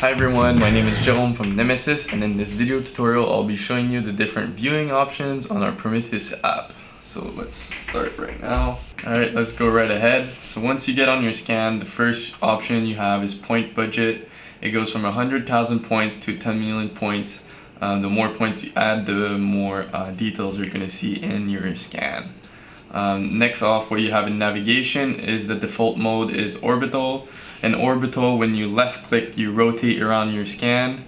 Hi everyone, my name is Jerome from Nemesis, and in this video tutorial I'll be showing you the different viewing options on our Prometheus app. So let's start right now. Alright, let's go right ahead. So once you get on your scan, the first option you have is point budget. It goes from 100,000 points to 10 million points. The more points you add, the more details you're going to see in your scan. Next off, what you have in navigation is the default mode is orbital. In orbital, when you left click, you rotate around your scan,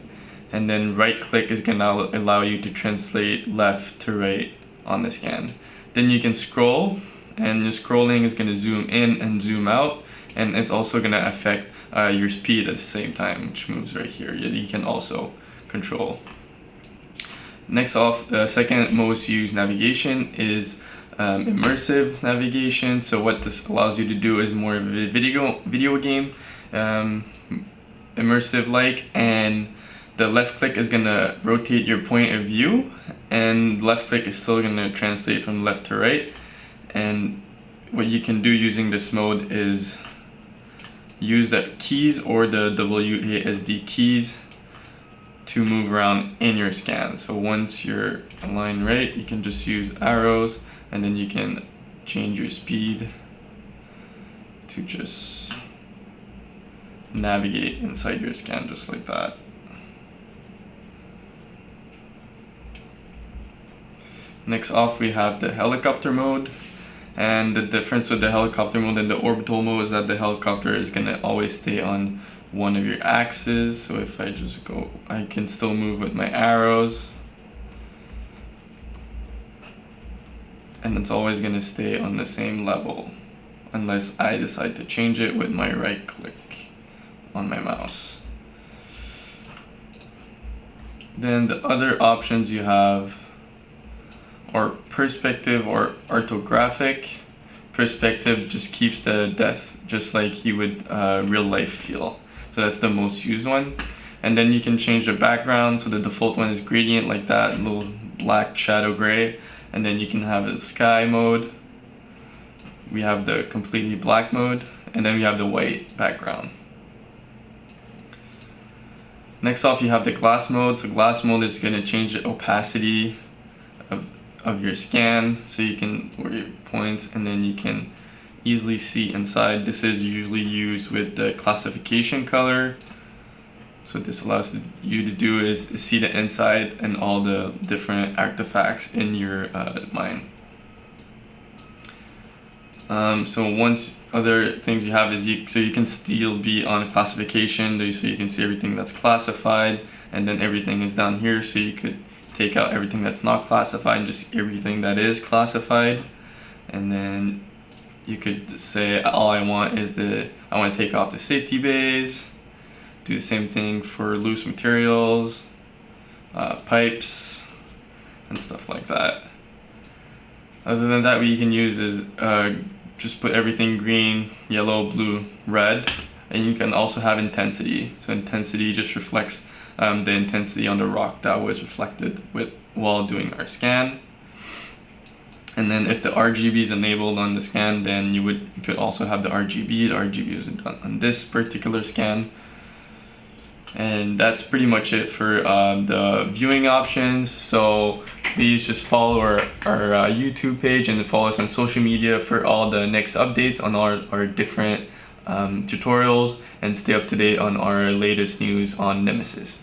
and then right click is going to allow you to translate left to right on the scan. Then you can scroll, and your scrolling is going to zoom in and zoom out, and it's also going to affect your speed at the same time, which moves right here. You can also control. Next off, the second most used navigation is immersive navigation. So what this allows you to do is more of a video game immersive like, and the left click is gonna rotate your point of view, and left click is still gonna translate from left to right. And what you can do using this mode is use the keys or the WASD keys to move around in your scan. So once you're aligned right, you can just use arrows, and then you can change your speed to just navigate inside your scan just like that. Next off, we have the helicopter mode. And the difference with the helicopter mode and the orbital mode is that the helicopter is going to always stay on one of your axes. So if I just go, I can still move with my arrows. And it's always going to stay on the same level unless I decide to change it with my right click on my mouse. Then the other options you have are perspective or orthographic. Perspective just keeps the depth just like you would real life feel. So that's the most used one. And then you can change the background. So the default one is gradient like that, little black shadow gray. And then you can have the sky mode. We have the completely black mode, and then we have the white background. Next off, you have the glass mode. So glass mode is going to change the opacity of your scan, so you can where your points, and then you can easily see inside. This is usually used with the classification color. So this allows you to do is to see the inside and all the different artifacts in your mine. So once other things you have is you can still be on classification, so you can see everything that's classified, and then everything is down here, so you could take out everything that's not classified and just everything that is classified. And then you could say all I want to take off the safety bays. Do the same thing for loose materials, pipes, and stuff like that. Other than that, what you can use is just put everything green, yellow, blue, red, and you can also have intensity. So intensity just reflects the intensity on the rock that was reflected while doing our scan. And then if the RGB is enabled on the scan, then you could also have the RGB. The RGB isn't done on this particular scan. And that's pretty much it for the viewing options. So please just follow our YouTube page and follow us on social media for all the next updates on our different tutorials, and stay up to date on our latest news on Nemesis.